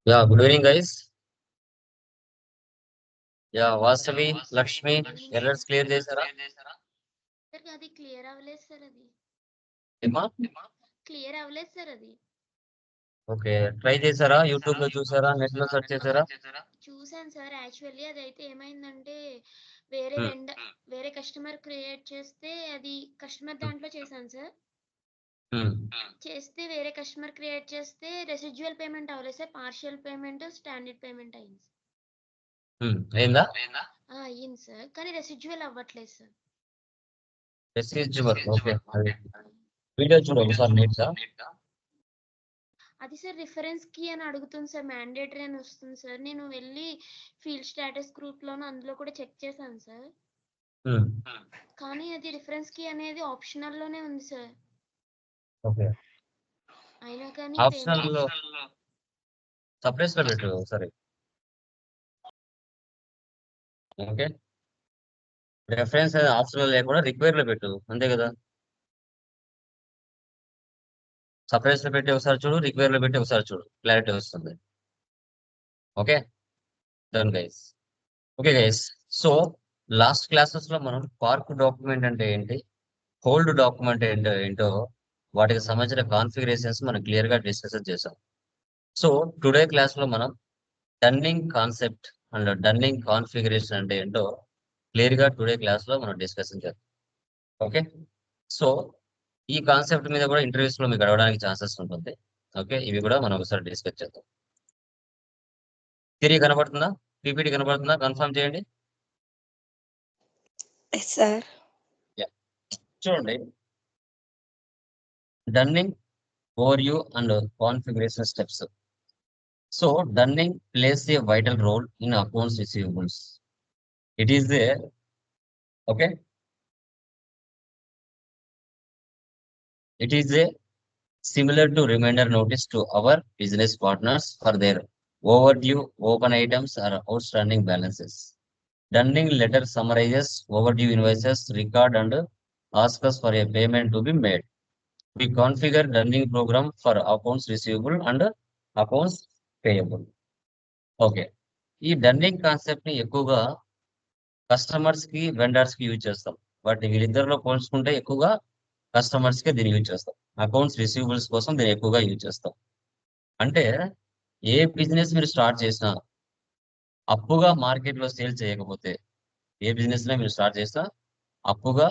Good evening, guys. Vasavi, Lakshmi, evening errors sir. clear చేశారా? Sir అది clear అవ్వలేదు sir. అది ఏమా? క్లియర్ అవ్వలేదు సార్. అది ఓకే, ట్రై చేశారా? యూట్యూబ్ లో చూసారా? నెట్ లో సెర్చ్ చేశారా? చూసాను సార్. యాక్చువల్లీ అదైతే ఏమైందంటే వేరే హ్మ్, వెండ వేరే కస్టమర్ క్రియేట్ చేస్తే అది కస్టమర్ హ్మ్, దాంట్లో చేశాను సార్. హ్మ్, చేస్తే వేరే కస్టమర్ క్రియేట్ చేస్తే రెసిడ్యువల్ పేమెంట్ అవ్వలేదు sir. Partial payment, standard payment అయింది సార్. అయిందా? అయ్యింది సార్, కానీ రెసిడ్యువల్ అవ్వట్లేదు సార్. Residual, okay. అది వీడియో చూడు ఒకసారి నీట్ గా. అది సార్ రిఫరెన్స్ కీ అని అడుగుతుంది సార్. మ్యాండేటరీ అని వస్తుంది సార్. నేను వెళ్ళి ఫీల్డ్ స్టేటస్ గ్రూప్లోను అందులో కూడా చెక్ చేశాను సార్. హ్మ్, కానీ అది రిఫరెన్స్ కీ అనేది ఆప్షనల్లోనే ఉంది సార్. ఓకే. అయినా కానీ ఆప్షనల్ పేమెంట్ లో సప్రెస్ లో పెట్టు ఒకసారి. ఓకే, రెఫరెన్స్ ఆప్షనల్ లేకుండా రిక్వైర్ లో పెట్టు, అంతే కదా. సప్రెస్ లో పెట్టి ఒకసారి చూడు, రిక్వైర్ లో పెట్టి ఒకసారి చూడు, క్లారిటీ వస్తుంది. Okay, done guys. Okay guys, so last classes లో మనం పార్క్ డాక్యుమెంట్ అంటే ఏంటి, హోల్డ్ డాక్యుమెంట్ ఏంటో వాటికి సంబంధించిన కాన్ఫిగరేషన్స్ మనం క్లియర్ గా డిస్కస్ చేసాం. సో టుడే క్లాస్ లో మనం dunning concept and dunning configuration అంటే ఏంటో క్లియర్ గా టుడే క్లాస్ లో మనం డిస్కషన్ చేద్దాం. ఓకే, సో ఈ కాన్సెప్ట్ మీద కూడా ఇంటర్వ్యూస్ లో మీకు అడగడానికి ఛాన్సెస్ ఉంటుంది. ఓకే, ఇవి కూడా మనం ఒకసారి డిస్కస్ చేద్దాం. తిరిగి కనబడుతుందా? పీపీటీ కనబడుతుందా? కన్ఫర్మ్ చేయండి. Yes sir. Yeah. చూడండి, dunning overview and configuration steps. So Dunning plays a vital role in accounts receivables. It is a okay. It is a similar to reminder notice to our business partners for their overdue open items or outstanding balances. Dunning letter summarizes overdue invoices, record and ask us for a payment to be made. We configure Dunning program for accounts receivable and accounts payable. Okay, ఈ dunning concept ని ఎక్కువగా customers కి vendors కి use చేస్తాం. But వీళ్ళిద్దరిలో పోల్చుకుంటే ఎక్కువగా customers కి దీన్ని యూజ్ చేస్తాం. అకౌంట్స్ రిసీవబుల్స్ కోసం దీన్ని ఎక్కువగా యూజ్ చేస్తాం. అంటే ఏ బిజినెస్ మీరు స్టార్ట్ చేసినా అప్పుగా మార్కెట్ లో సేల్ చేయకపోతే, ఏ బిజినెస్ మీరు స్టార్ట్ చేసినా అప్పుగా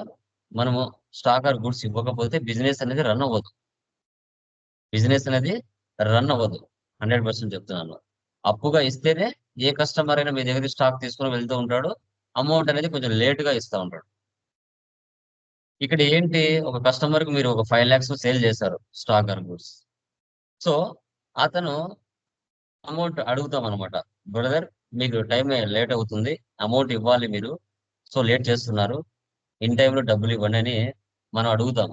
మనము స్టాక్ ఆర్ గుడ్స్ ఇవ్వకపోతే బిజినెస్ అనేది రన్ అవ్వదు. బిజినెస్ అనేది రన్ అవ్వదు, 100% చెప్తున్నాను. అప్పుగా ఇస్తేనే ఏ కస్టమర్ అయినా మీ దగ్గర స్టాక్ తీసుకుని వెళ్తూ ఉంటాడు. అమౌంట్ అనేది కొంచెం లేట్ గా ఇస్తూ ఉంటాడు. ఇక్కడ ఏంటి, ఒక కస్టమర్ కి మీరు ఒక 5 lakhs సేల్ చేశారు స్టాక్ ఆర్ గుడ్స్. సో అతను అమౌంట్ అడుగుతాం అనమాట, బ్రదర్ మీకు టైం లేట్ అవుతుంది, అమౌంట్ ఇవ్వాలి మీరు, సో లేట్ చేస్తున్నారు, ఇన్ టైంలో డబ్బులు ఇవ్వండి అని మనం అడుగుతాం.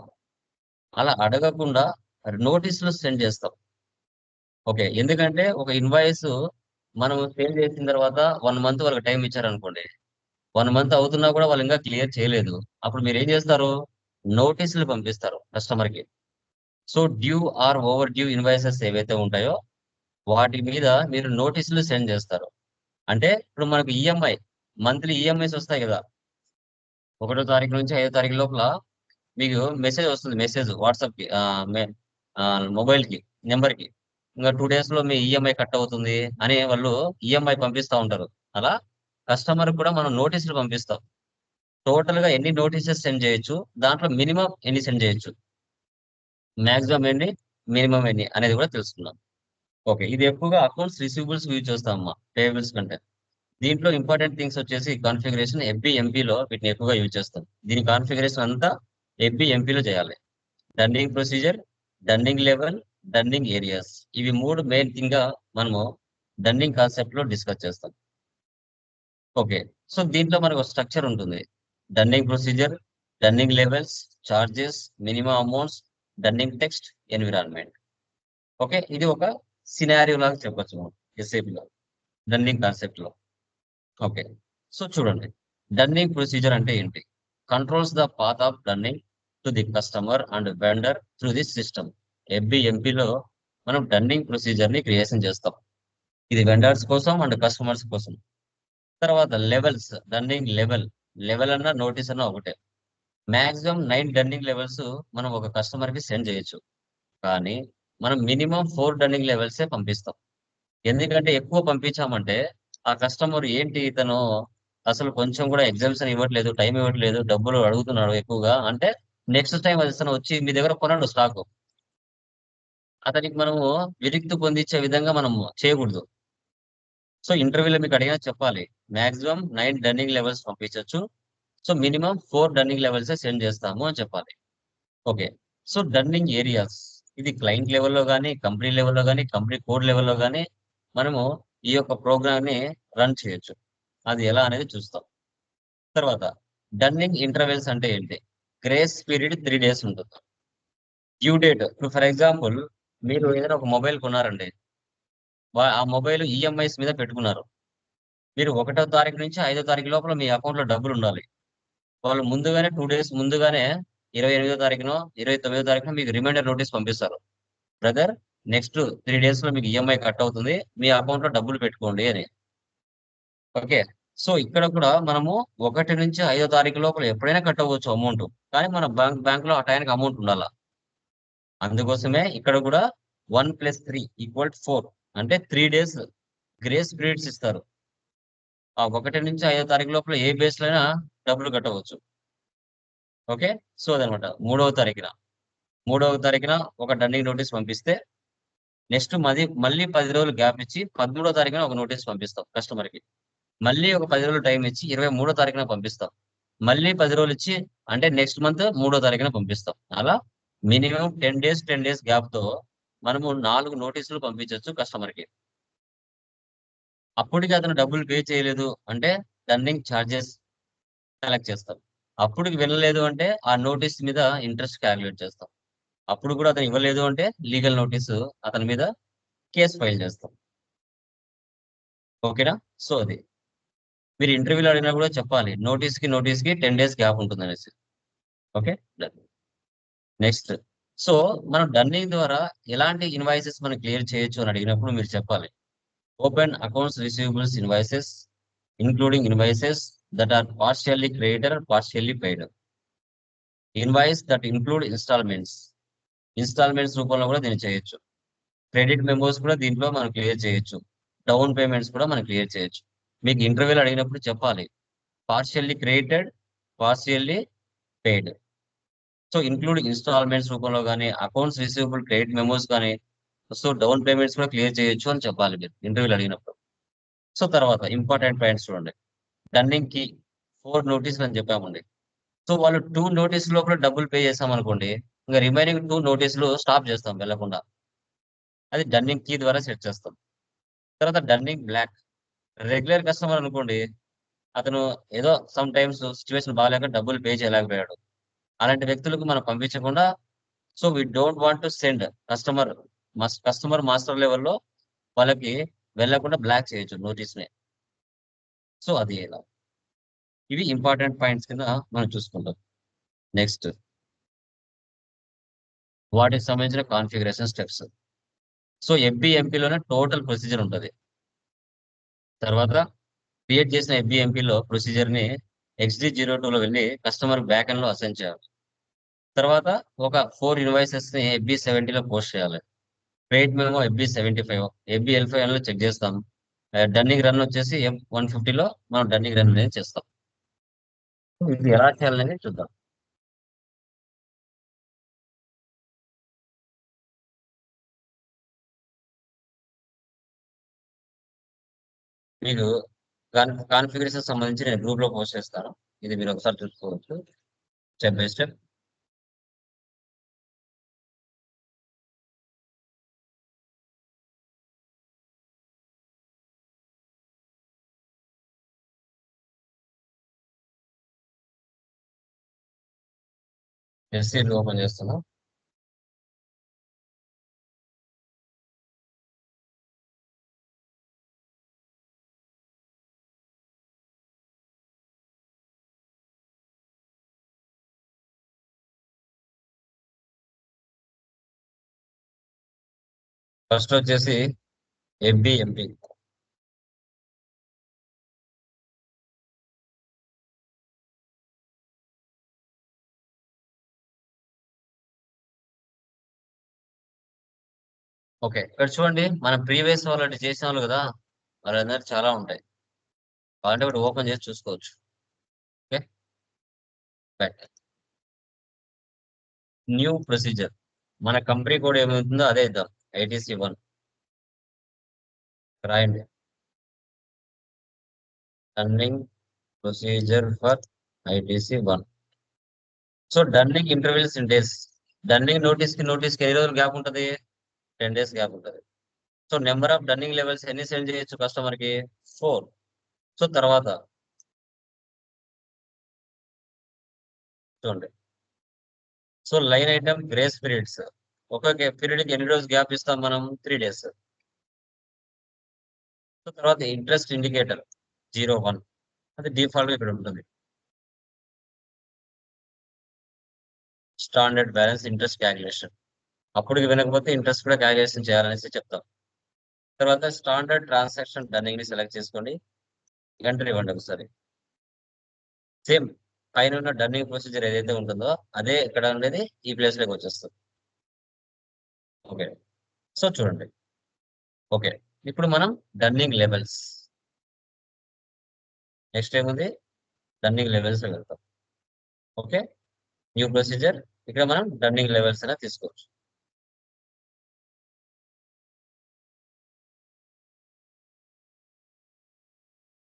అలా అడగకుండా నోటీసులు సెండ్ చేస్తాం. ఓకే, ఎందుకంటే ఒక ఇన్వాయిస్ మనం సేల్ చేసిన తర్వాత 1 month వాళ్ళకి టైం ఇచ్చారనుకోండి, 1 month అవుతున్నా కూడా వాళ్ళు ఇంకా క్లియర్ చేయలేదు, అప్పుడు మీరు ఏం చేస్తారు, నోటీసులు పంపిస్తారు కస్టమర్ కి. So due are over due invoices ఏవైతే ఉంటాయో వాటి మీద మీరు నోటీసులు సెండ్ చేస్తారు. అంటే ఇప్పుడు మనకు ఈఎంఐ, మంత్లీ ఈఎంఐస్ వస్తాయి కదా, 1వ తారీఖు నుంచి 5వ తారీఖు లోపల మీకు మెసేజ్ వస్తుంది, మెసేజ్ వాట్సాప్ కి, మొబైల్ కి, నెంబర్ కి, ఇంకా 2 days లో మీ ఈఎంఐ కట్ అవుతుంది అని వాళ్ళు ఈఎంఐ పంపిస్తూ ఉంటారు. అలా కస్టమర్ కూడా మనం నోటీసులు పంపిస్తాం. టోటల్ గా ఎన్ని నోటీసెస్ సెండ్ చేయొచ్చు, దాంట్లో మినిమం ఎన్ని సెండ్ చేయొచ్చు, మాక్సిమం ఎన్ని, మినిమం ఎన్ని అనేది కూడా తెలుసుకుందాం. ఓకే, ఇది ఎక్కువగా అకౌంట్స్ రిసీవబుల్స్ యూజ్ చేస్తామమ్మా, పేయబుల్స్ కంటే. దీంట్లో ఇంపార్టెంట్ థింగ్స్ వచ్చేసి కాన్ఫిగరేషన్ ఎఫ్బి ఎంపీలో వీటిని ఎక్కువగా యూజ్ చేస్తాం. దీని కాన్ఫిగరేషన్ అంతా ఎఫ్బి ఎంపీలో చేయాలి. Dunning procedure, dunning level, dunning areas, ఇవి 3 మెయిన్ థింగ్ గా మనము డన్నింగ్ కాన్సెప్ట్ లో డిస్కస్ చేస్తాం. ఓకే, సో దీంట్లో మనకు స్ట్రక్చర్ ఉంటుంది. Dunning procedure, dunning levels, charges, minimum amounts, dunning text, environment. Okay, ఇది ఒక సినారియో లాగా చెప్పొచ్చు మనం SAP లో, డన్నింగ్ కాన్సెప్ట్ లో. ఓకే, సో చూడండి, డన్నింగ్ ప్రొసీజర్ అంటే ఏంటి, controls the path of dunning to the customer and vendor through this system. FBMP లో మనం డన్నింగ్ ప్రొసీజర్ ని క్రియేషన్ చేస్తాం. ఇది వెండర్స్ కోసం అండ్ కస్టమర్స్ కోసం. తర్వాత లెవెల్స్, డన్నింగ్ లెవెల్ అన్న నోటీస్ అన్న ఒకటే. మాక్సిమం 9 డన్నింగ్ లెవెల్స్ మనం ఒక కస్టమర్ కి సెండ్ చేయొచ్చు. కానీ మనం మినిమం 4 డన్నింగ్ లెవెల్సే పంపిస్తాం. ఎందుకంటే ఎక్కువ పంపించామంటే ఆ కస్టమర్ ఏంటి ఇతను అసలు కొంచెం కూడా ఎగ్జామ్షన్ ఇవ్వట్లేదు, టైం ఇవ్వట్లేదు, డబ్బులు అడుగుతున్నాడు ఎక్కువగా అంటే నెక్స్ట్ టైం అతను వచ్చి మీ దగ్గర కొనడు స్టాక్. అతనికి మనము విరక్తి పొందించే విధంగా మనం చేయకూడదు. సో ఇంటర్వ్యూలో మీకు అడిగినా చెప్పాలి. మాక్సిమం 9 డన్నింగ్ లెవెల్స్ పంపించొచ్చు. సో మినిమం 4 డన్నింగ్ లెవెల్సే సెండ్ చేస్తాము అని చెప్పాలి. ఓకే. సో డన్నింగ్ ఏరియాస్ ఇది క్లయింట్ లెవెల్‌లో గాని, కంపెనీ లెవెల్‌లో గాని, కంపెనీ కోడ్ లెవెల్‌లో గాని మనము ఈ యొక్క ప్రోగ్రామ్‌ని రన్ చేయొచ్చు. అది ఎలా అనేది చూస్తాం. తర్వాత డన్నింగ్ ఇంటర్వెల్స్ అంటే ఏంటి? గ్రేస్ పీరియడ్ 3 డేస్ ఉంటుంది. డ్యూ డేట్ ఇప్పుడు ఫర్ ఎగ్జాంపుల్ మీరు ఏదైనా ఒక మొబైల్ కొన్నారండి. ఆ మొబైల్ ఈఎంఐస్ మీద పెట్టుకున్నారు. మీరు 1వ తారీఖు నుంచి 5వ తారీఖు లోపల మీ అకౌంట్‌లో డబ్బులుండాలి. వాళ్ళు ముందుగానే 2 డేస్ ముందుగానే 28వ తారీఖునో, 29వ తారీఖునో మీకు రిమైండర్ నోటీస్ పంపిస్తారు. బ్రదర్ నెక్స్ట్ 3 డేస్‌లో మీకు ఈఎంఐ కట్ అవుతుంది. మీ అకౌంట్‌లో డబ్బులు పెట్టుకోండి అని. ఓకే. సో ఇక్కడ కూడా మనము 1 నుంచి 5వ తారీఖు లోపల ఎప్పుడైనా కట్ అవ్వచ్చు అమౌంట్. కానీ మన బ్యాంక్‌లో ఆ టయానికి అమౌంట్ ఉండాల. అందుకోసమే ఇక్కడ కూడా 1 + 3 = 4 అంటే 3 డేస్ గ్రేస్ పీరియడ్స్ ఇస్తారు. ఆ 1 నుంచి 5వ తారీఖు లోపల ఏ బేస్‌లో అయినా డబ్బులు కట్టవచ్చు. ఓకే. సో అదనమాట. మూడవ తారీఖున ఒక డన్నింగ్ నోటీస్ పంపిస్తే నెక్స్ట్ మళ్ళీ 10 రోజులు గ్యాప్ ఇచ్చి 13వ తారీఖున ఒక నోటీస్ పంపిస్తాం కస్టమర్‌కి. మళ్ళీ ఒక 10 రోజులు టైమ్ ఇచ్చి 23వ తారీఖున పంపిస్తాం. మళ్ళీ 10 రోజులు ఇచ్చి అంటే నెక్స్ట్ మంత్ 3వ తారీఖున పంపిస్తాం. అలా మినిమమ్ 10 డేస్ గ్యాప్‌తో మనము 4 నోటీసులు పంపించొచ్చు కస్టమర్‌కి. అప్పటికి అతను డబ్బులు పే చేయలేదు అంటే రన్నింగ్ చార్జెస్ కలెక్ట్ చేస్తాం. అప్పటికి వెళ్ళలేదు అంటే ఆ నోటీస్ మీద ఇంట్రెస్ట్ కాలిక్యులేట్ చేస్తాం. అప్పుడు కూడా అతను ఇవ్వలేదు అంటే లీగల్ నోటీసు అతని మీద కేస్ ఫైల్ చేస్తాం. ఓకేనా? సో అది. మీరు ఇంటర్వ్యూలో అడిగినా కూడా చెప్పాలి. నోటీస్‌కి 10 డేస్ గ్యాప్ ఉంటుందనేసి. ఓకే. డన్. నెక్స్ట్. సో మనం డన్నింగ్ ద్వారా ఎలాంటి ఇన్వాయిసెస్ మనం క్లియర్ చేయొచ్చు అని అడిగినప్పుడు మీరు చెప్పాలి. Open accounts receivables invoices, including invoices that are partially credited, partially paid. Invoice that include installments రూపంలో కూడా దీన్ని చేయొచ్చు. క్రెడిట్ మెమోస్ కూడా దీంట్లో మనం క్లియర్ చేయొచ్చు. డౌన్ పేమెంట్స్ కూడా మనం క్లియర్ చేయొచ్చు. మీకు ఇంటర్వ్యూలో అడిగినప్పుడు చెప్పాలి. Partially credited, partially paid. So include installments రూపంలో గాని, అకౌంట్స్ రిసీవబుల్ క్రెడిట్ మెమోస్ గాని, సో డౌన్ పేమెంట్స్ కూడా క్లియర్ చేయొచ్చు అని చెప్పాలి మీరు ఇంటర్వ్యూలో అడిగినప్పుడు. సో తర్వాత ఇంపార్టెంట్ పాయింట్స్ చూడండి. డన్నింగ్‌కి 4 నోటీసులు అని చెప్పామండి. సో వాళ్ళు 2 నోటీస్ లోపల డబ్బులు పే చేసామనుకోండి, ఇంక రిమైనింగ్ 2 నోటీసులు స్టాప్ చేస్తాం వెళ్ళకుండా. అది డన్నింగ్ కీ ద్వారా సెట్ చేస్తాం. తర్వాత డన్నింగ్ బ్లాక్. రెగ్యులర్ కస్టమర్ అనుకోండి, అతను ఏదో సమ్ టైమ్స్ సిట్యుయేషన్ బాలేక డబ్బులు పే చేయలేకపోయాడు. అలాంటి వ్యక్తులకు మనం పంపించకుండా so we don't want to send customer master లెవెల్‌లో వాళ్ళకి వెళ్ళకుండా బ్లాక్ చేయొచ్చు నోటీస్‌ని. సో అది ఇలా. ఇవి ఇంపార్టెంట్ పాయింట్స్ కింద మనం చూసుకుంటాం. నెక్స్ట్ వాటికి సంబంధించిన కాన్ఫిగరేషన్ స్టెప్స్. సో ఎఫ్‌బిఎంపీలోనే టోటల్ ప్రొసీజర్ ఉంటది. తర్వాత క్రియేట్ చేసిన ఎఫ్‌బిఎంపీలో ప్రొసీజర్‌ని XD02లో వెళ్లి కస్టమర్ బ్యాక్ ఎండ్‌లో అసైన్ చేయాలి. తర్వాత ఒక 4 ఇన్వాయిసెస్‌ని ఎఫ్‌బి70లో పోస్ట్ చేయాలి. క్రెడిట్ మెమో ఎఫ్‌బి75, ఎఫ్‌బి ఎల్5లో చెక్ చేస్తాం. డన్నింగ్ రన్ వచ్చేసి F150లో మనం డన్నింగ్ రన్ అనేది చేస్తాం. ఇది ఎలా చేయాలనేది చూద్దాం. మీకు కాన్ఫిగరేషన్ సంబంధించి నేను గ్రూప్‌లో పోస్ట్ చేస్తాను. ఇది మీరు ఒకసారి చూసుకోవచ్చు. Step by step. SCL open చేస్తున్నాం. ఫస్ట్ వచ్చేసి ఎఫ్‌బిఎంపీ. ఓకే, ఇక్కడ చూడండి మనం ప్రీవియస్ వాళ్ళు చేసిన వాళ్ళు కదా, వాళ్ళందరూ చాలా ఉంటాయి. కాబట్టి ఒకటి ఓపెన్ చేసి చూసుకోవచ్చు. Okay, new procedure. మన కంపెనీ కోడ్ ఏమవుతుందో అదే ఇద్దాం, ITC1 రాయండి. Running procedure for ITC1. So dunning intervals in days. Dunning notice కి ఎన్ని రోజులు గ్యాప్ ఉంటుంది? 10 days గ్యాప్ ఉంటుంది. So number of dunning levels ఎన్ని సెండ్ చేయొచ్చు కస్టమర్ కి? 4. సో తర్వాత చూడండి, so line item grace periods. ఒక్కొక్క పీరియడ్ కి ఎన్ని రోజులు గ్యాప్ ఇస్తాం మనం? 3 days. సో తర్వాత ఇంట్రెస్ట్ ఇండికేటర్ 01, అది డిఫాల్ట్ గా ఇక్కడ ఉంటుంది. స్టాండర్డ్ బ్యాలెన్స్ ఇంట్రెస్ట్ క్యాలిక్యులేషన్, అప్పుడు వినకపోతే ఇంట్రెస్ట్ కూడా క్యాలిక్యులేషన్ చేయాలనేసి చెప్తాం. తర్వాత స్టాండర్డ్ ట్రాన్సాక్షన్ డన్నింగ్ ని సెలెక్ట్ చేసుకోండి, ఎంటర్ ఇవ్వండి ఒకసారి. సేమ్ పైన ఉన్న డన్నింగ్ ప్రొసీజర్ ఏదైతే ఉంటుందో అదే ఇక్కడ ఉండేది ఈ ప్లేస్ లోకి వచ్చేస్తుంది. ఓకే, సో చూడండి. ఓకే, ఇప్పుడు మనం డన్నింగ్ లెవెల్స్, నెక్స్ట్ ఏముంది? డన్నింగ్ లెవెల్స్ లో వెళ్తాం. ఓకే, న్యూ ప్రొసీజర్, ఇక్కడ మనం డన్నింగ్ లెవెల్స్ అనేది తీసుకోవచ్చు.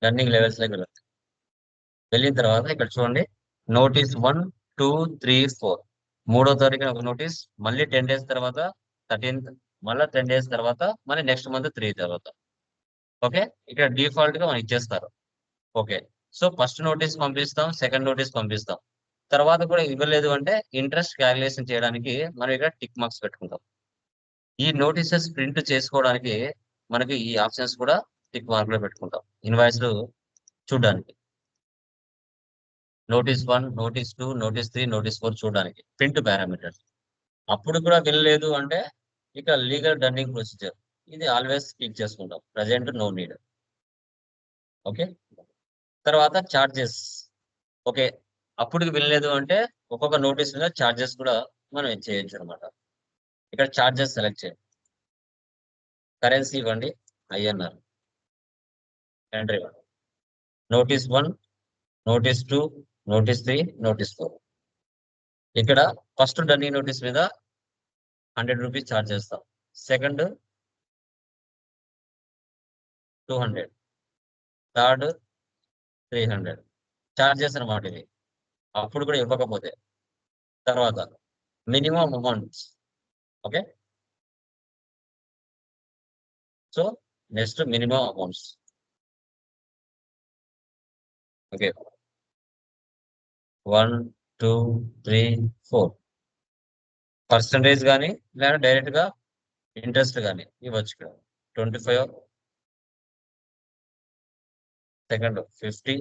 డన్నింగ్ లెవెల్స్ లోకి వెళ్తాం. వెళ్ళిన తర్వాత ఇక్కడ చూడండి, నోటీస్ 1, 2, 3, 4. 3వ తారీఖున ఒక నోటీస్, మళ్ళీ 10 days తర్వాత 13th, మళ్ళీ 10 days తర్వాత, మళ్ళీ నెక్స్ట్ మంత్ 3 తర్వాత. ఓకే, ఇక్కడ డిఫాల్ట్ గా మనం ఇచ్చేస్తారు. ఓకే, సో ఫస్ట్ నోటీస్ పంపిస్తాం, సెకండ్ నోటీస్ పంపిస్తాం. తర్వాత కూడా ఇవ్వలేదు అంటే ఇంట్రెస్ట్ క్యాలిక్యులేషన్ చేయడానికి మనం ఇక్కడ టిక్ మార్క్స్ పెట్టుకుంటాం. ఈ నోటీసెస్ ప్రింట్ చేసుకోవడానికి మనకి ఈ ఆప్షన్స్ కూడా టిక్ మార్క్ లో పెట్టుకుంటాం. ఇన్వాయిస్ చూడడానికి, నోటీస్ 1, నోటీస్ 2, నోటీస్ 3, నోటీస్ 4 చూడడానికి ప్రింట్ పారామీటర్స్. అప్పుడు కూడా వెళ్ళలేదు అంటే ఇక లీగల్ డన్నింగ్ ప్రొసీజర్, ఇది ఆల్వేస్ క్లిక్ చేసుకుంటాం. Present no need. ఓకే, తర్వాత చార్జెస్. ఓకే, అప్పుడు వెళ్ళలేదు అంటే ఒక్కొక్క నోటీస్ మీద చార్జెస్ కూడా మనం చేయొచ్చు అనమాట. ఇక్కడ చార్జెస్ సెలెక్ట్ చేయండి, కరెన్సీ ఇవ్వండి, INR, ఎంటర్ ఇవ్వండి. Notice 1, notice 2, notice 3, notice 4. ఇక్కడ ఫస్ట్ డన్నింగ్ నోటీస్ మీద 100 రూపీస్ ఛార్జ్ చేస్తాం, సెకండ్ 200, థర్డ్ 300 ఛార్జెస్ అనమాట ఇవి. అప్పుడు కూడా ఇవ్వకపోతే తర్వాత minimum amounts. Okay, so next minimum amounts. Okay, 1, 2, 3, 4 percentage కానీ లేదా డైరెక్ట్ గా ఇంట్రెస్ట్ కానీ ఇవ్వచ్చు. ఇక్కడ 25, సెకండ్ 50,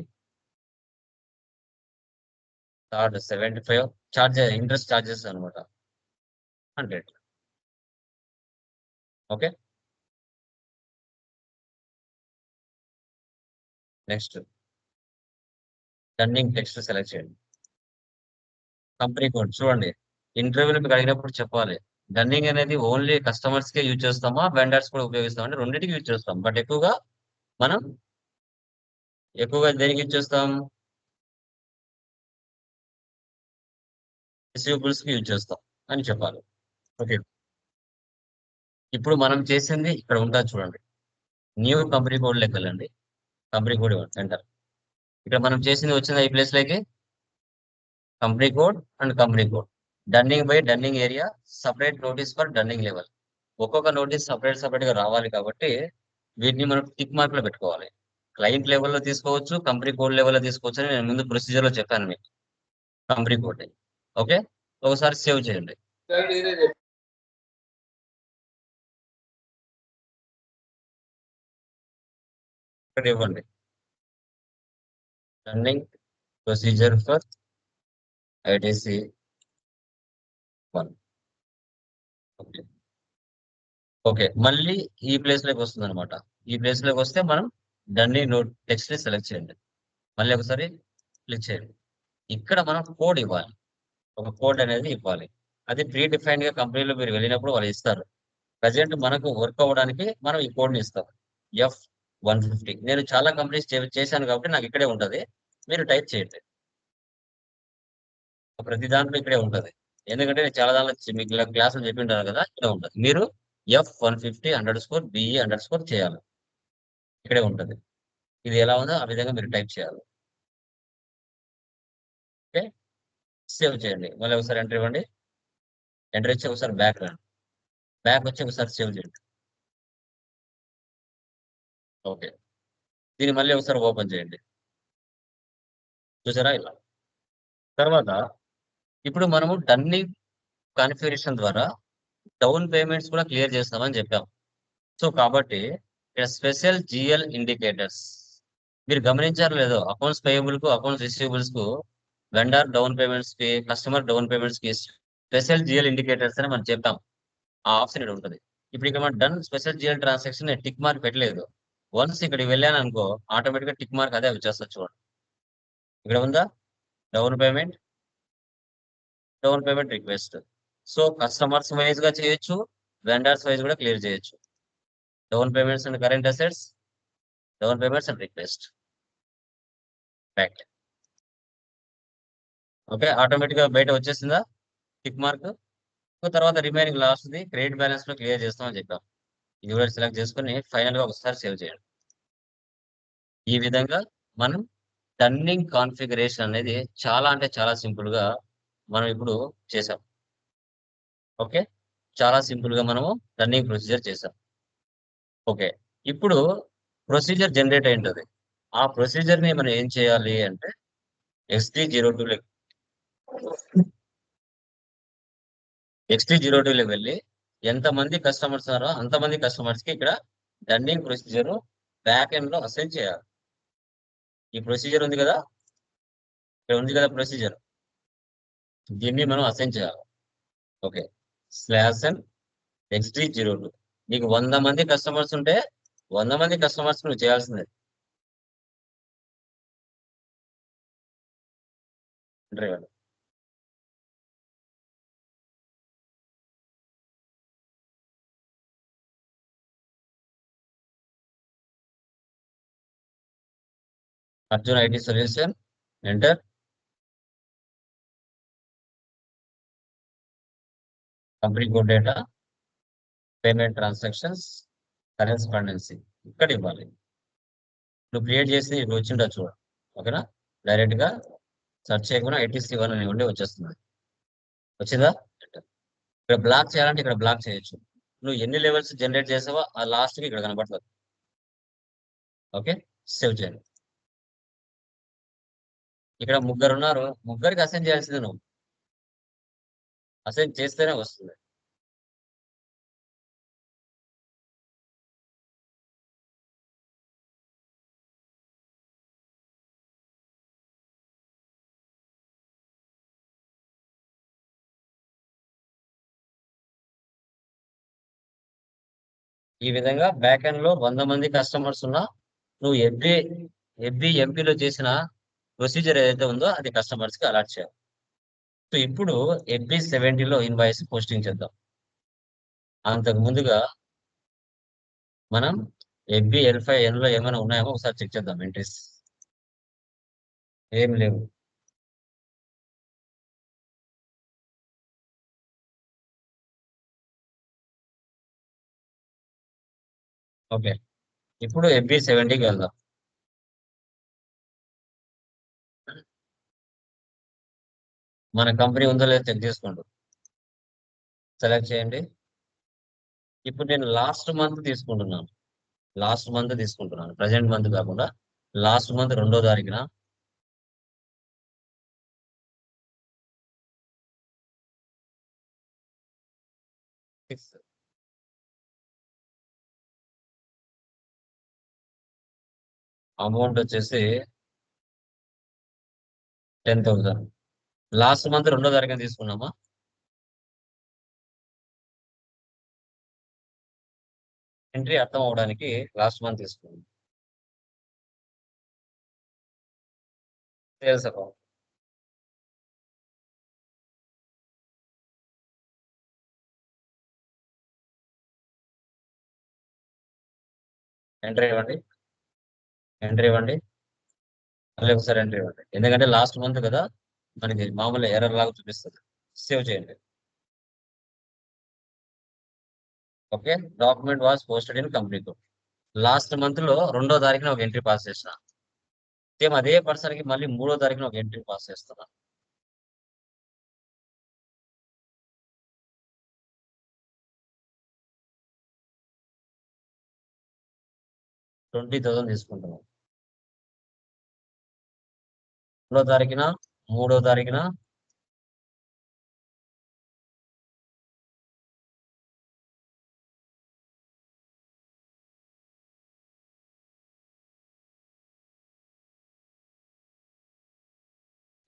థర్డ్ 75. ఇంట్రెస్ట్ ఛార్జెస్ అనమాట 100. Okay, next dunning text select చేయండి. కంపెనీ కోడ్ చూడండి, ఇంటర్వ్యూలో మీకు అడిగినప్పుడు చెప్పాలి. డన్నింగ్ అనేది ఓన్లీ కస్టమర్స్ కే యూజ్ చేస్తామా, వెండర్స్ కూడా ఉపయోగిస్తాం అంటే రెండింటికి యూజ్ చేస్తాం. బట్ మనం ఎక్కువగా దేనికి యూజ్ చేస్తాం? రిసీవబుల్స్ కి యూజ్ చేస్తాం అని చెప్పాలి. ఓకే, ఇప్పుడు మనం చేసింది ఇక్కడ ఉంటుంది చూడండి, న్యూ కంపెనీ కోడ్ లెక్క వెళ్ళండి. కంపెనీ కోడ్ ఇవ్వండి, ఎంటర్. ఇక్కడ మనం చేసింది వచ్చింది ఈ ప్లేస్ లోకి, company code and company code. Dunning by dunning area, separate notice for dunning level. ఒక్కొక్క నోటీస్ సపరేట్ గా రావాలి కాబట్టి వీటిని మనం టిక్ మార్క్ లో పెట్టుకోవాలి. క్లయింట్ లెవెల్లో తీసుకోవచ్చు, కంపెనీ కోడ్ లెవెల్లో తీసుకోవచ్చు అని నేను ముందు ప్రొసీజర్ లో చెప్పాను మీకు. Company code. ఓకే, ఒకసారి సేవ్ చేయండి. ఇక్కడ ఇవ్వండి, running procedure for ITC1. Okay, okay, మళ్ళీ ఈ ప్లేస్ లోకి వస్తుంది అనమాట. ఈ ప్లేస్ లోకి వస్తే మనం డన్నింగ్ నోట్ టెక్స్ట్ ని సెలెక్ట్ చేయండి. మళ్ళీ ఒకసారి క్లిక్ చేయండి. ఇక్కడ మనం కోడ్ ఇవ్వాలి, ఒక కోడ్ అనేది ఇవ్వాలి. అది ప్రీ డిఫైన్డ్ గా కంపెనీలో మీరు వెళ్ళినప్పుడు వాళ్ళు ఇస్తారు. ప్రజెంట్ మనకు వర్క్ అవ్వడానికి మనం ఈ కోడ్ని ఇస్తాం F150. నేను చాలా కంపెనీస్ చేశాను కాబట్టి నాకు ఇక్కడే ఉంటది. మీరు టైప్ చేయండి. ప్రతి దాంట్లో ఇక్కడే ఉంటది. ఎందుకంటే నేను చాలా దాంట్లో మీకు క్లాసులు చెప్పి ఉంటాను కదా, ఇక్కడే ఉంటది. మీరు F150_BE_ చేయాలి. ఇక్కడే ఉంటది. ఇది ఎలా ఉందో ఆ విధంగా మీరు టైప్ చేయాలి. ఓకే, సేవ్ చేయండి. మళ్ళీ ఒకసారి ఎంటర్ ఇవ్వండి. ఎంటర్ ఇచ్చి ఒకసారి బ్యాక్ రండి. బ్యాక్ వచ్చి ఒకసారి సేవ్ చేయండి. ఓకే, దీన్ని మళ్ళీ ఒకసారి ఓపెన్ చేయండి. చూసారా ఇలా. తర్వాత ఇప్పుడు మనము డన్నింగ్ కాన్ఫిగరేషన్ ద్వారా డౌన్ పేమెంట్స్ కూడా క్లియర్ చేస్తామని చెప్పాం. సో కాబట్టి ఇక్కడ స్పెషల్ జిఎల్ ఇండికేటర్స్ మీరు గమనించారు లేదో, అకౌంట్స్ పేయబుల్ కు, అకౌంట్స్ రిసీవబుల్స్ కు, వెండర్ డౌన్ పేమెంట్స్ కి, కస్టమర్ డౌన్ పేమెంట్స్ కి స్పెషల్ జిఎల్ ఇండికేటర్స్ అని మనం చెప్తాం. ఆ ఆప్షన్ ఇక్కడ ఉంటుంది. ఇప్పుడు ఇక్కడ మనం done special GL transaction tick mark పెట్టలేదు. వన్స్ ఇక్కడికి వెళ్ళాను అనుకో, ఆటోమేటిక్ గా టిక్ మార్క్ అదే వచ్చేస్తుంది. చూడండి ఇక్కడ ఉందా, down payment request. So customers wise గా చేయొచ్చు, వెండర్స్ వైజ్ కూడా క్లియర్ చేయొచ్చు. Down payments and current assets, down payments and request back. Okay, automatic గా బయట వచ్చేసిందా టిక్ మార్క్. తర్వాత remaining last the credit balance లో క్లియర్ చేస్తామని చెప్పాం. ఇది కూడా సెలెక్ట్ చేసుకుని ఫైనల్ గా ఒకసారి సేవ్ చేయండి. ఈ విధంగా మనం టర్నింగ్ కాన్ఫిగరేషన్ అనేది చాలా అంటే చాలా సింపుల్ గా మనం ఇప్పుడు చేసాం. ఓకే, చాలా సింపుల్ గా మనము టర్నింగ్ ప్రొసీజర్ చేసాం. ఓకే, ఇప్పుడు ప్రొసీజర్ జనరేట్ అయింటది. ఆ ప్రొసీజర్ ని మనం ఏం చేయాలి అంటే XD02 XD02 వెళ్ళి ఎంతమంది కస్టమర్స్ ఉన్నారో అంతమంది కస్టమర్స్ కి ఇక్కడ టర్నింగ్ ప్రొసీజర్ బ్యాక్ ఎండ్ లో అసైన్ చేయాలి. ఈ ప్రొసీజర్ ఉంది కదా, ఇక్కడ ఉంది కదా ప్రొసీజర్, దీన్ని మనం అసైన్ చేయాలి. Okay, /n XD02. నీకు 100 మంది కస్టమర్స్ ఉంటే 100 మంది కస్టమర్స్ నువ్వు చేయాల్సిందే. Driver Arjun IT solution, enter. Company code data, payment transactions, correspondence ఇక్కడ ఇవ్వాలి. నువ్వు క్రియేట్ చేసి ఇప్పుడు వచ్చింటా చూడు. ఓకేనా, డైరెక్ట్ గా సెర్చ్ చేయకుండా ITC1 అని ఉండి వచ్చేస్తుంది. వచ్చిందా, ఇక్కడ బ్లాక్ చేయాలంటే ఇక్కడ బ్లాక్ చేయొచ్చు. నువ్వు ఎన్ని లెవెల్స్ జనరేట్ చేసావో ఆ లాస్ట్ కి ఇక్కడ కనబడుతుంది. ఓకే, సేవ్ చేయండి. ఇక్కడ ముగ్గురు ఉన్నారు, ముగ్గురికి అసైన్ చేయాల్సింది నువ్వు. అసైన్ చేస్తేనే వస్తుంది. ఈ విధంగా బ్యాక్ ఎండ్ లో 100 మంది కస్టమర్స్ ఉన్నా నువ్వు ఎవ్రీ ఎంపీలో చేసిన ప్రొసీజర్ ఏదైతే ఉందో అది కస్టమర్స్ కి అలాట్ చేయాలి. సో ఇప్పుడు FB70లో ఇన్వాయిస్ పోస్టింగ్ చేద్దాం. అంతకు ముందుగా మనం FBL5N లో ఏమైనా ఉన్నాయేమో ఒకసారి చెక్ చేద్దాం. ఎంట్రీస్ ఏం లేవు. ఓకే, ఇప్పుడు FB70కి వెళ్దాం. మన కంపెనీ ఉందో లేదో చెక్ చేసుకోండి. సెలెక్ట్ చేయండి. ఇప్పుడు నేను లాస్ట్ మంత్ తీసుకుంటున్నాను. ప్రజెంట్ మంత్ కాకుండా లాస్ట్ మంత్ 2వ తారీఖున అమౌంట్ వచ్చేసి 10,000. లాస్ట్ మంత్ 2వ తారీఖున తీసుకున్నామా. ఎంట్రీ అర్థం అవడానికి లాస్ట్ మంత్ తీసుకున్నాం. సేల్స్ అకౌంట్ ఎంట్రీ ఇవ్వండి. ఎంట్రీ ఇవ్వండి. మళ్ళీ ఒకసారి ఎంట్రీ ఇవ్వండి. ఎందుకంటే లాస్ట్ మంత్ కదా, మనకి మామూలు ఎర్రర్ లాగా చూపిస్తుంది. సేవ్ చేయండి. Okay, document was posted in company. Last month లో 2వ తారీఖున ఒక ఎంట్రీ పాస్ చేసిన. సేమ్ అదే పర్సన్ కి మళ్ళీ 3వ తారీఖున ఒక ఎంట్రీ పాస్ చేస్తున్నా. 20,000 తీసుకుంటున్నాం. 2వ తారీఖున, 3వ తారీఖున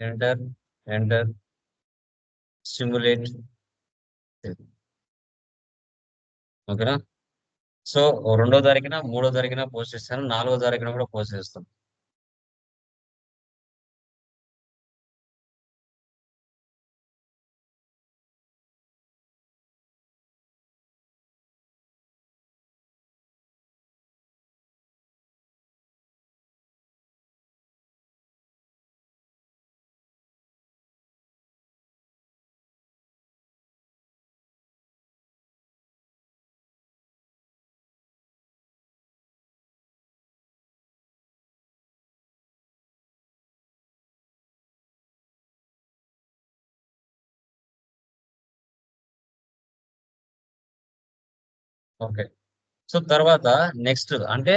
ఎంటర్, ఎంటర్, సిమ్యులేట్. ఓకేనా? సో 2వ తారీఖున, 3వ తారీఖున పోస్ట్ చేస్తాను, 4వ తారీఖున కూడా పోస్ట్ చేస్తాను. ఓకే, సో తర్వాత నెక్స్ట్ అంటే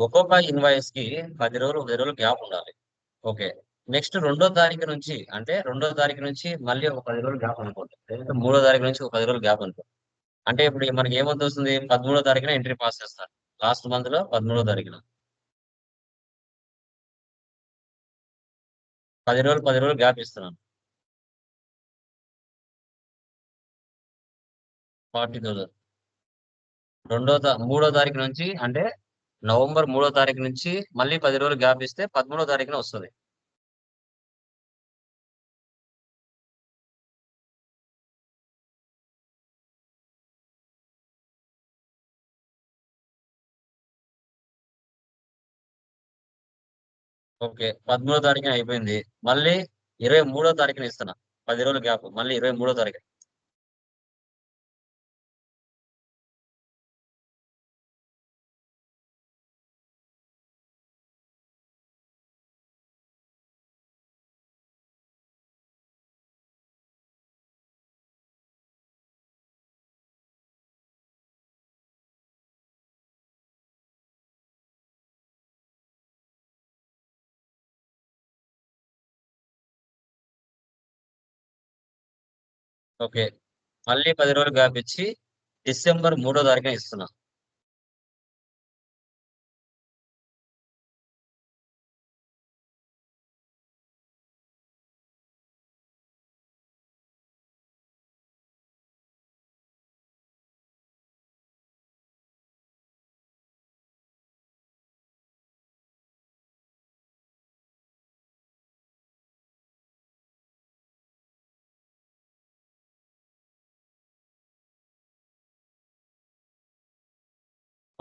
ఒక్కొక్క ఇన్వాయిస్ కి 10 రోజులు 10 రోజులు గ్యాప్ ఉండాలి. ఓకే, నెక్స్ట్ 2వ తారీఖు నుంచి అంటే 2వ తారీఖు నుంచి మళ్ళీ ఒక 10 రోజులు గ్యాప్ అనుకోండి, లేదంటే 3వ తారీఖు నుంచి ఒక 10 రోజులు గ్యాప్ అనుకోండి. అంటే ఇప్పుడు మనకి ఏమంత వస్తుంది, 13వ తారీఖున ఎంట్రీ పాస్ చేస్తారు. లాస్ట్ మంత్ లో 13వ తారీఖున 10 రోజులు గ్యాప్ ఇస్తున్నాను. 40,000. 3వ తారీఖు నుంచి అంటే నవంబర్ 3వ తారీఖు నుంచి మళ్ళీ 10 రోజులు గ్యాప్ ఇస్తే 13వ తారీఖున వస్తుంది. ఓకే, 13వ తారీఖున అయిపోయింది. మళ్ళీ 23వ తారీఖున ఇస్తున్నా. 10 రోజులు గ్యాప్, మళ్ళీ 23వ తారీఖు. ఓకే, మళ్ళీ 10 రోజులు గ్యాప్ ఇచ్చి డిసెంబర్ 3వ తారీఖున ఇస్తున్నా.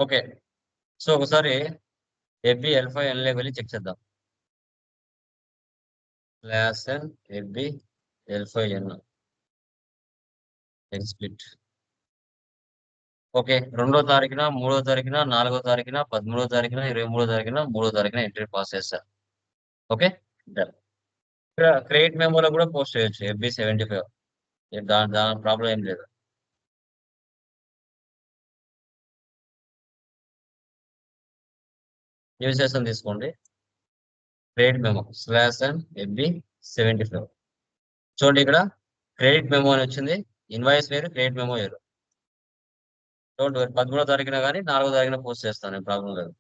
ఓకే, సో ఒకసారి ఎఫ్బి L5 N వెళ్ళి చెక్ చేద్దాం. Class N FB L5N exit. Okay, 2వ తారీఖున, 3వ తారీఖున, 4వ తారీఖున, 13వ తారీఖున, 23వ తారీఖున, 3వ తారీఖున ఎంట్రీ పాస్ చేశారు. Okay, done. ఇక్కడ క్రెడిట్ మెమోలో కూడా పోస్ట్ చేయొచ్చు FB75. దాని ప్రాబ్లం ఏం లేదు. న్యూ సెషన్ తీసుకోండి. Credit memo /N FB75. చూడండి, ఇక్కడ క్రెడిట్ మెమో అని వచ్చింది. ఇన్వాయిస్ వేరు, క్రెడిట్ మెమో వేరు. డోంట్ వరీ, 13వ తారీఖున కానీ 4వ తారీఖున పోస్ట్ చేస్తాను, ప్రాబ్లం లేదు.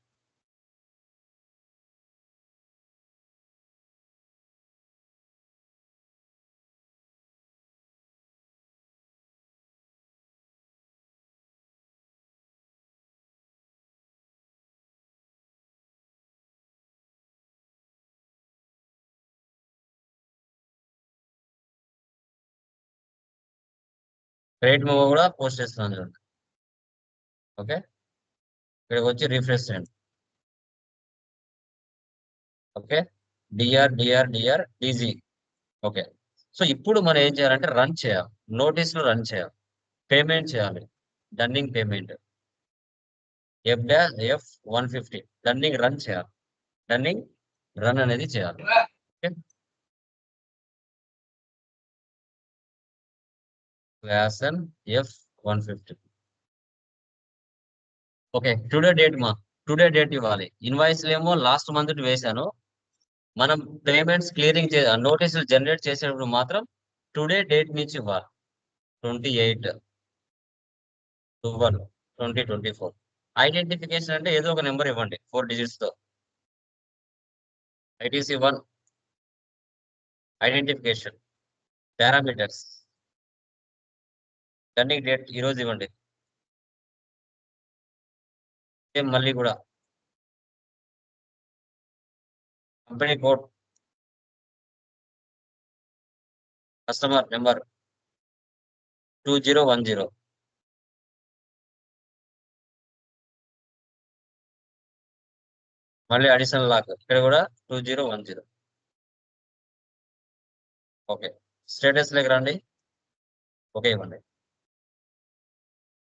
క్రెడిట్ మెమో కూడా పోస్ట్ చేస్తున్నాను చూడండి. ఓకే, ఇక్కడికి వచ్చి రిఫ్రెష్ చేయండి. Okay, DR DG. Okay, so ఇప్పుడు మనం ఏం చేయాలంటే రన్ చేయాలి, నోటీసులు రన్ చేయాలి, పేమెంట్ చేయాలి. Dunning payment F150 dunning run చేయాలి. డన్నింగ్ రన్ అనేది చేయాలి. ఓకే, వ్యాసన్ F150. Okay, today date today date ఇవ్వాలి. ఇన్వాయిస్లు ఏమో లాస్ట్ మంత్ వేశాను. మనం పేమెంట్స్ క్లియరింగ్ నోటీసులు జనరేట్ చేసేటప్పుడు మాత్రం టుడే డేట్ నుంచి ఇవ్వాలి. 28/12/2024. ఐడెంటిఫికేషన్ అంటే ఏదో ఒక నెంబర్ ఇవ్వండి 4 digits తో. ITC1 identification parameters running date ఈ రోజు ఇవ్వండి. సేమ్ మళ్ళీ కూడా కంపెనీ కోడ్, కస్టమర్ నెంబర్ 2010. మళ్ళీ అడిషనల్ లాక్ ఇక్కడ కూడా 2010. ఓకే, స్టేటస్ లెక్క రండి. ఓకే ఇవ్వండి.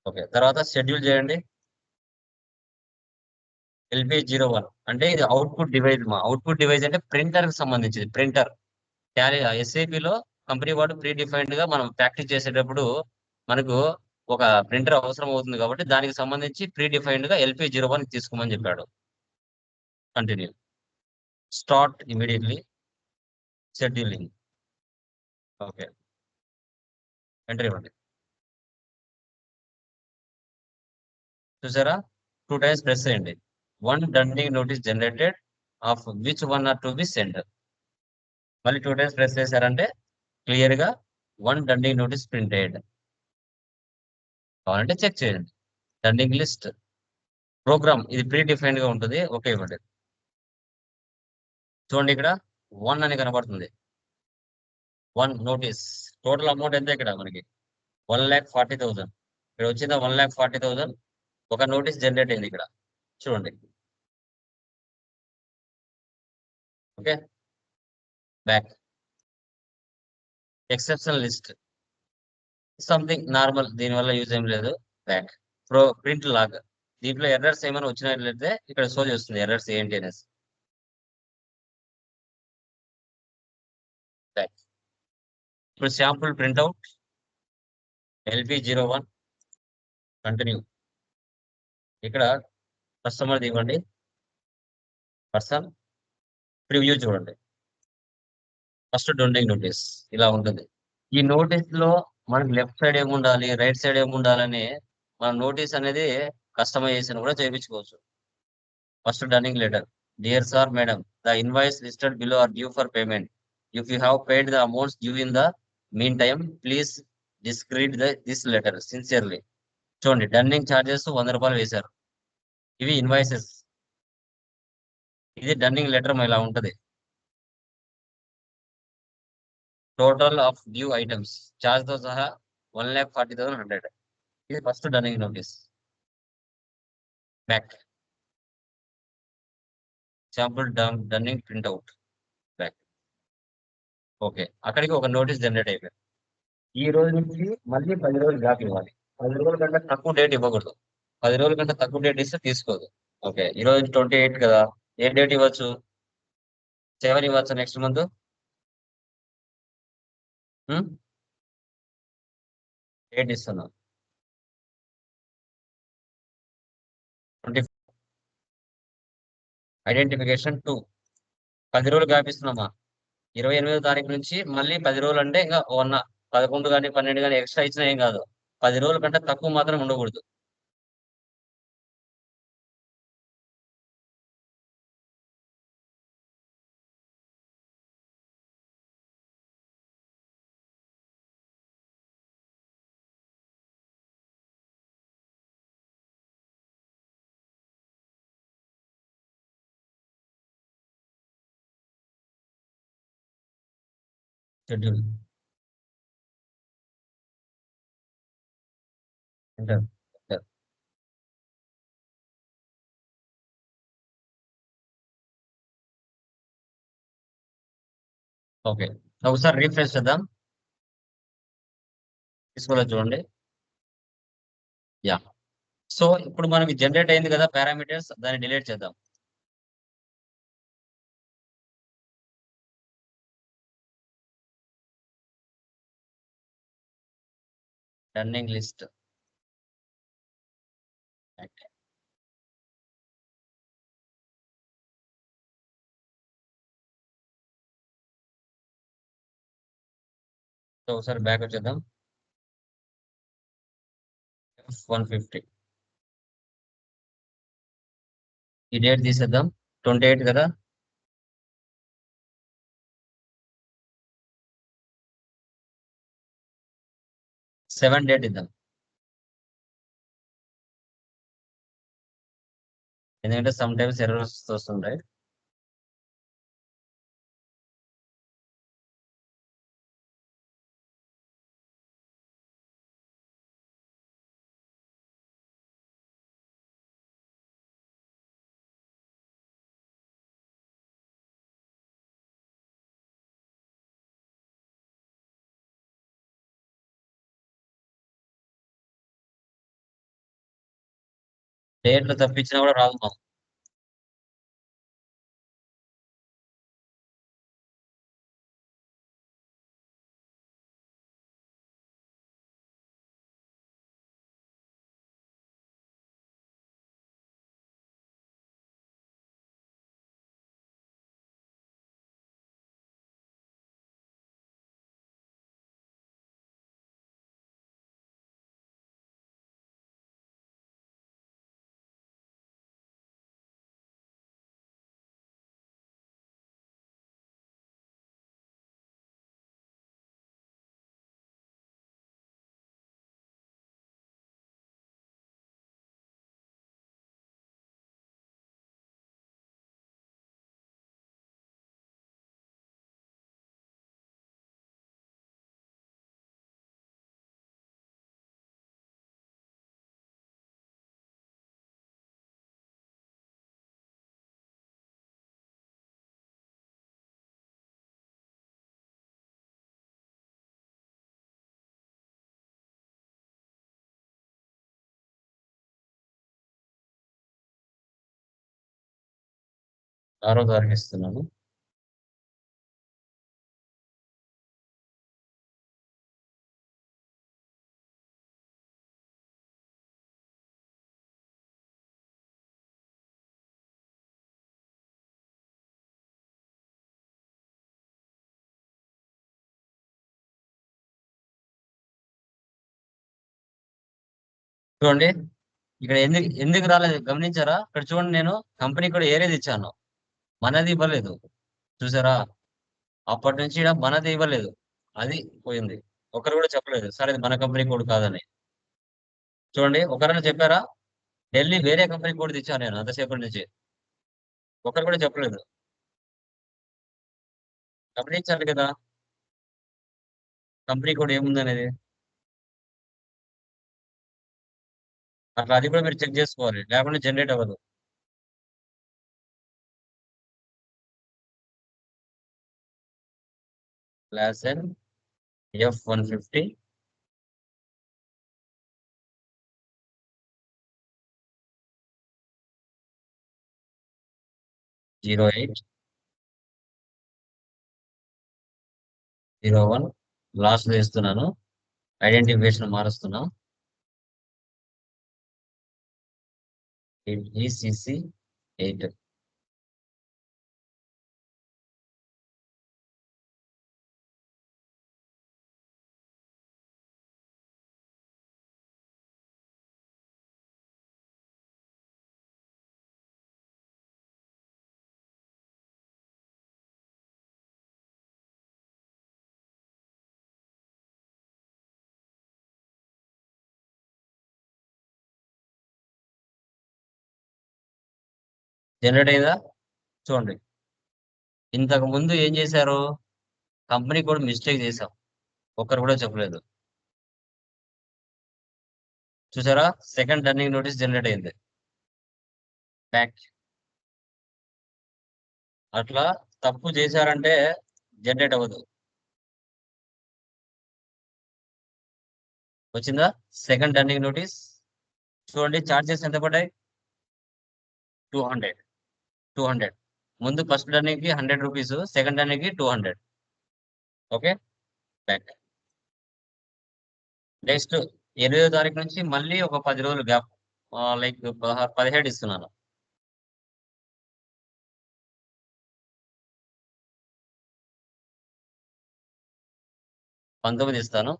ఓకే, తర్వాత షెడ్యూల్ చేయండి. LP01 అంటే ఇది అవుట్పుట్ డివైస్. అవుట్పుట్ డివైస్ అంటే ప్రింటర్ కి సంబంధించింది. ప్రింటర్ SAP లో కంపెనీ వాడు ప్రీ డిఫైన్డ్ గా మనం ప్రాక్టీస్ చేసేటప్పుడు మనకు ఒక ప్రింటర్ అవసరం అవుతుంది కాబట్టి దానికి సంబంధించి ప్రీ డిఫైన్డ్ గా LP01 తీసుకోమని చెప్పాడు. Continue, start immediately, scheduling. Okay, enter ఇవ్వండి. చూసారా, 2 times ప్రెస్ చేయండి. 1 dunning notice generated of which 1 or 2 be send. మళ్ళీ 2 times ప్రెస్ చేశారంటే క్లియర్ గా 1 డన్నింగ్ నోటీస్ ప్రింటెడ్. కావాలంటే చెక్ చేయండి. డన్నింగ్ లిస్ట్ ప్రోగ్రామ్ ఇది ప్రీ డిఫైన్డ్ గా ఉంటుంది. ఓకే ఇవ్వండి. చూడండి ఇక్కడ 1 అని కనబడుతుంది. 1 నోటీస్. టోటల్ అమౌంట్ ఎంత ఇక్కడ మనకి 1,40,000. ఇక్కడ వచ్చిందా 1,40,000. ఒక నోటీస్ జనరేట్ అయింది ఇక్కడ చూడండి. Okay, back exceptional list something normal, దీనివల్ల యూజ్ ఏం లేదు. బ్యాక్ ప్రింట్ లాగ్, దీంట్లో ఎర్రర్స్ ఏమైనా వచ్చినట్లయితే ఇక్కడ షో చేస్తుంది ఎర్రర్స్ ఏంటి అనేసి. బ్యాక్ ఇప్పుడు శాంపుల్ ప్రింట్అవుట్ LP01 కంటిన్యూ. ఇక్కడ కస్టమర్ ఇవ్వండి, పర్సన్ ప్రివ్యూ చూడండి. ఫస్ట్ డొంటింగ్ నోటీస్ ఇలా ఉంటుంది. ఈ నోటీస్ లో మనకి లెఫ్ట్ సైడ్ ఏముండాలి, రైట్ సైడ్ ఏముండాలని మన నోటీస్ అనేది కస్టమైజేషన్ కూడా చేయించుకోవచ్చు. First dunning letter, dear sir madam, the invoice listed below are due for payment. If you have paid the amounts due in the mean time please discreet this letter sincerely. చూడండి, dunning charges 100 రూపాయలు వేశారు. ఇవి invoices. ఇది dunning letter ఇలా ఉంటది. Total of due items charge తో సహా 1,40,100. ఇది first dunning notice. Back sample dunning printout. Back. Okay, అక్కడికి ఒక నోటీస్ జనరేట్ అయిపోయింది. ఈ రోజు నుంచి మళ్ళీ 10 రోజులు గ్యాప్ ఇవ్వాలి. 10 రోజుల కంటే తక్కువ డేట్ ఇవ్వకూడదు. 10 రోజుల కంటే తక్కువ డేట్ ఇస్తే తీసుకోదు. ఓకే, ఈ రోజు 28 కదా, ఏ డేట్ ఇవ్వచ్చు? 7 ఇవ్వచ్చు నెక్స్ట్ మంత్. డేట్ ఇస్తున్నాం 20. ఐడెంటిఫికేషన్ 2. 10 రోజులు గ్యాప్ ఇస్తున్నామా? 28వ తారీఖు నుంచి మళ్ళీ 10 రోజులు అంటే ఇంకా 11 కానీ 12 కానీ ఎక్స్ట్రా ఇచ్చినా ఏం కాదు. 10 రోజుల కంటే తక్కువ మాత్రం ఉండకూడదు. Schedule enter. ఓకే, ఒకసారి రీఫ్రెష్ చేద్దాం. తీసుకోలేదు చూడండి. యా. సో ఇప్పుడు మనకి జనరేట్ అయింది కదా పారామీటర్స్, దాన్ని డిలీట్ చేద్దాం. Running list. సో ఒకసారి బ్యాక్ వచ్చేద్దాం. 150. ఈ డేట్ తీసేద్దాం. 28 కదా. 7 డేట్ ఇద్దాం. ఎందుకంటే సమ్ టైమ్స్ ఎర్రర్స్ వస్తుంటాయి. డేట్లు తప్పించినా కూడా రాదు మాకు. ఆరో తారీఖు ఇస్తున్నాను. చూడండి, ఇక్కడ ఎందుకు ఎందుకు రాలేదు గమనించారా? ఇక్కడ చూడండి, నేను కంపెనీ కూడా ఏరేది ఇచ్చాను, మనది ఇవ్వలేదు. చూసారా? అప్పటి నుంచి ఈడ మనది ఇవ్వలేదు, అది పోయింది. ఒకరు కూడా చెప్పలేదు సార్ ఇది మన కంపెనీ కోడ్ కాదని. చూడండి, ఒకరైనా చెప్పారా? ఢిల్లీ వేరే కంపెనీ కోడ్ ఇచ్చాను నేను అంతసేపటి నుంచి, ఒకరు కూడా చెప్పలేదు. గమనించాలి కదా కంపెనీ కోడ్ ఏముంది అనేది. అట్లా అది కూడా మీరు చెక్ చేసుకోవాలి, లేకుంటే జనరేట్ అవ్వదు. క్లాస్ ఎన్ F-150 08 01 లాస్ట్ వేస్తున్నాను. ఐడెంటిఫికేషన్ మారుస్తున్నాం. ECC 8. జనరేట్ అయిందా? చూడండి, ఇంతకు ముందు ఏం చేశారు, కంపెనీ కూడా మిస్టేక్ చేశాం, ఒక్కరు కూడా చెప్పలేదు. చూసారా? సెకండ్ టర్నింగ్ నోటీస్ జనరేట్ అయింది. బ్యాక్. అట్లా తప్పు చేశారంటే జనరేట్ అవ్వదు. వచ్చిందా? సెకండ్ రన్నింగ్ నోటీస్ చూడండి, చార్జెస్ ఎంత పడ్డాయి? 200. ముందు ఫస్ట్ రన్నింగ్ కి 100 రూపీస్, సెకండ్ రన్నింగ్ కి 200. Okay, back. నెక్స్ట్ 8వ తారీఖు నుంచి మళ్ళీ ఒక 10 రోజులు గ్యాప్, లైక్ 17 ఇస్తున్నాను. 19 ఇస్తాను.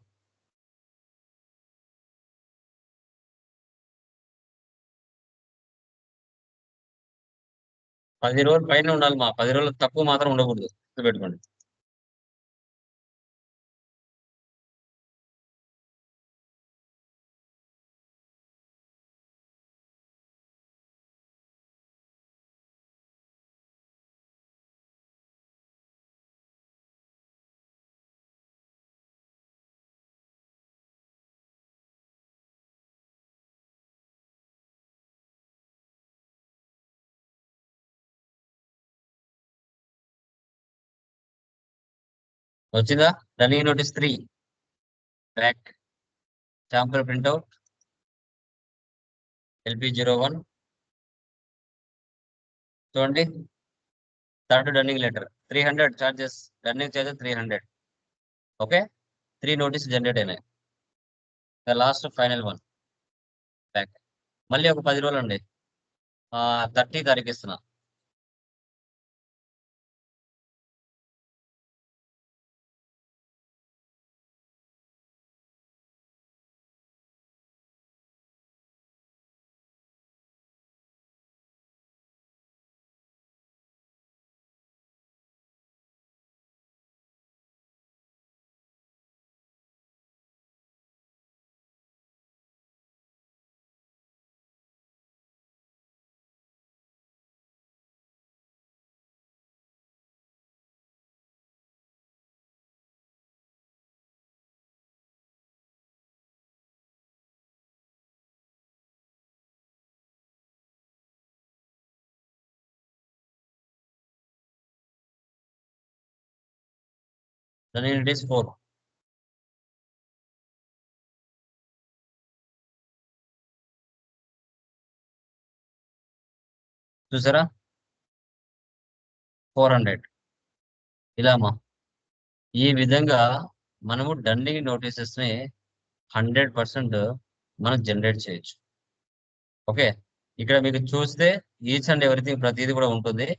10 రోజులు పైన ఉండాలి, 10 రోజులు తక్కువ మాత్రం ఉండకూడదు, గుర్తుపెట్టుకోండి. వచ్చిందా? Running notice 3 back. Sample printout LP01 చూడండి. Third running letter 300 charges, running charges 300. Okay, 3 notice generate అయినాయి. The last final one back. మళ్ళీ ఒక 10 రోజులు అండి, 30 తారీఖు ఇస్తున్నా. రన్నింగ్ నోటీస్ 4 చూసారా? 400 ఇలా ఈ విధంగా మనము రన్నింగ్ నోటీసెస్ ని 100% మనం జనరేట్ చేయొచ్చు. ఓకే, ఇక్కడ మీకు చూస్తే ఈచ్ అండ్ ఎవ్రీథింగ్ ప్రతిదీ కూడా ఉంటుంది,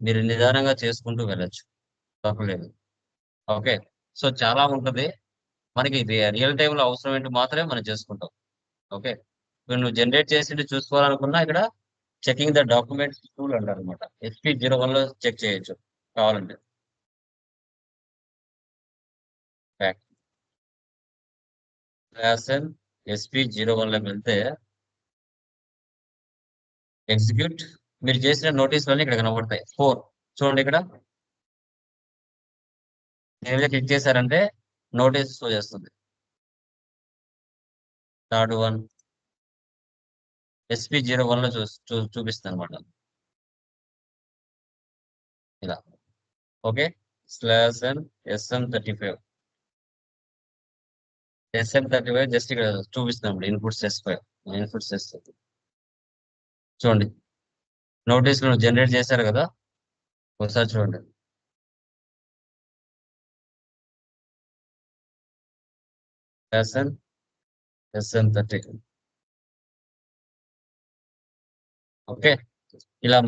మీరు నిదానంగా చేసుకుంటూ వెళ్ళొచ్చు, తప్పలేదు. ఓకే, సో చాలా ఉంటుంది మనకి, రియల్ టైంలో అవసరం ఏంటి మాత్రమే మనం చేసుకుంటాం. ఓకే, ఇప్పుడు నువ్వు జనరేట్ చేసి చూసుకోవాలనుకున్నా ఇక్కడ చెకింగ్ ద డాక్యుమెంట్స్ టూల్ అంటారు అనమాట. SP01 లో చెక్ చేయొచ్చు కావాలంటే. బ్యాక్ SP01 లోకి వెళ్తే ఎగ్జిక్యూట్, మీరు చేసిన నోటీసులన్నీ ఇక్కడ కనబడతాయి. 4 చూడండి, ఇక్కడ ఏదైతే క్లిక్ చేశారంటే నోటీస్ షో చేస్తుంది. థర్డ్ వన్ SP01 లో చూపిస్తుంది అనమాట ఇలా. ఓకే, /SM35 SM35 జస్ట్ ఇక్కడ చూపిస్తున్నాం, ఇన్పుట్స్ S5 ఇన్పుట్స్ S. చూడండి, నోటీసులు జనరేట్ చేశారు కదా, ఒకసారి చూడండి. SM30 ఓకే, ఇలా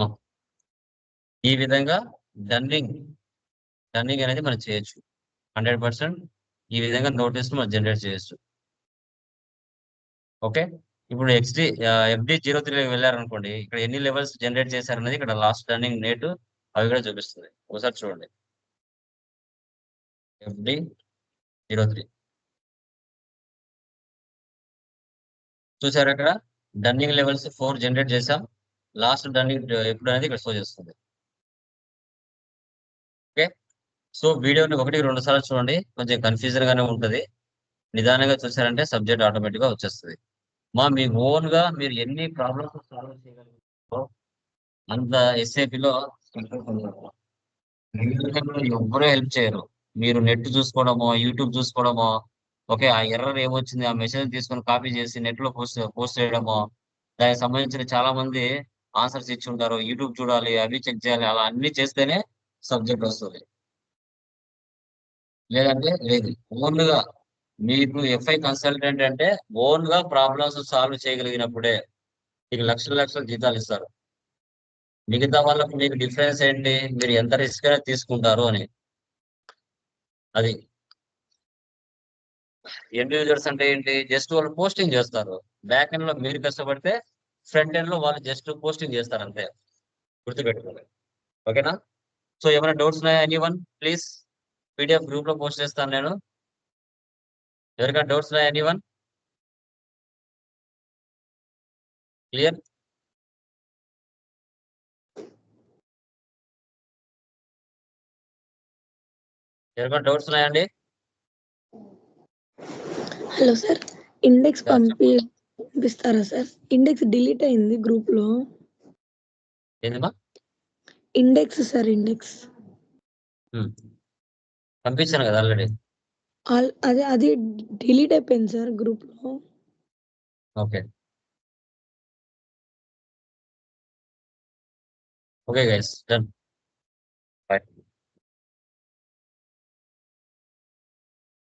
ఈ విధంగా రన్నింగ్ అనేది మనం చేయొచ్చు 100%. ఈ విధంగా నోటీస్ మనం జనరేట్ చేయొచ్చు. ఓకే, ఇప్పుడు FD03 వెళ్ళారనుకోండి, ఇక్కడ ఎన్ని లెవెల్స్ జనరేట్ చేశారనేది ఇక్కడ లాస్ట్ రన్నింగ్ నేట్ అవి కూడా చూపిస్తుంది. ఒకసారి చూడండి, FD03 చూసారు, అక్కడ రన్నింగ్ లెవెల్స్ 4 జనరేట్ చేసాం. లాస్ట్ రన్నింగ్ ఎప్పుడు అనేది ఇక్కడ షో చేస్తుంది. ఓకే, సో వీడియోని 1-2 సార్లు చూడండి, కొంచెం కన్ఫ్యూజన్ గానే ఉంటుంది. నిదానంగా చూసారంటే సబ్జెక్ట్ ఆటోమేటిక్ గా వచ్చేస్తుంది. మీ ఓన్ గా మీరు ఎన్ని ప్రాబ్లమ్స్ సాల్వ్ చేయగలుగుతారో అంత SAP లో ఎవ్వరూ హెల్ప్ చేయరు. మీరు నెట్ చూసుకోవడమో, యూట్యూబ్ చూసుకోవడమో, ఓకే. ఆ ఎర్రర్ ఏమొచ్చింది, ఆ మెసేజ్ తీసుకొని కాపీ చేసి నెట్‌లో పోస్ట్ చేయడమో, దానికి సంబంధించిన చాలా మంది ఆన్సర్స్ ఇచ్చుంటారు. యూట్యూబ్ చూడాలి, అవి చెక్ చేయాలి. అలా అన్నీ చేస్తేనే సబ్జెక్ట్ వస్తది. లేదంటే లేదు. ఓన్‌గా మీకు ఎఫ్ఐ కన్సల్టెంట్ అంటే ఓన్‌గా ప్రాబ్లమ్స్ సాల్వ్ చేయగలిగినప్పుడే మీకు లక్షలు, లక్షలు జీతాలిస్తారు. మిగతా వాళ్ళకి మీకు డిఫరెన్స్ ఏంటి? మీరు ఎంత రిస్క్ అయినా తీసుకుంటారు అని. అది. ఎండ్ యూజర్స్ అంటే ఏంటి? జస్ట్ వాళ్ళు పోస్టింగ్ చేస్తారు. బ్యాక్ ఎండ్‌లో మీరు కష్టపడితే, ఫ్రంట్ ఎండ్‌లో వాళ్ళు జస్ట్ పోస్టింగ్ చేస్తారంతే. గుర్తుపెట్టుకోండి. ఓకేనా? సో, ఏమైనా డౌట్స్ ఉన్నాయా ఎనీవన్? ప్లీజ్ పీడీఎఫ్ గ్రూప్‌లో పోస్ట్ చేస్తాను నేను. ఎవరికైనా డౌట్స్ ఉన్నాయా ఎనీవన్? క్లియర్? ఎవరికైనా డౌట్స్ ఉన్నాయా అండి? Hello sir. ఇండెక్స్ సార్ చెప్పండి. పంపిస్తారా సార్? ఇండెక్స్ డిలీట్ అయింది గ్రూప్‌లో. ఏందమ్మా? Index sir index. హ్మ్. పంపించాను కదా ఆల్రెడీ. అది డిలీట్ అయిపోయింది సార్ గ్రూప్‌లో. ఓకే. Okay guys. డన్.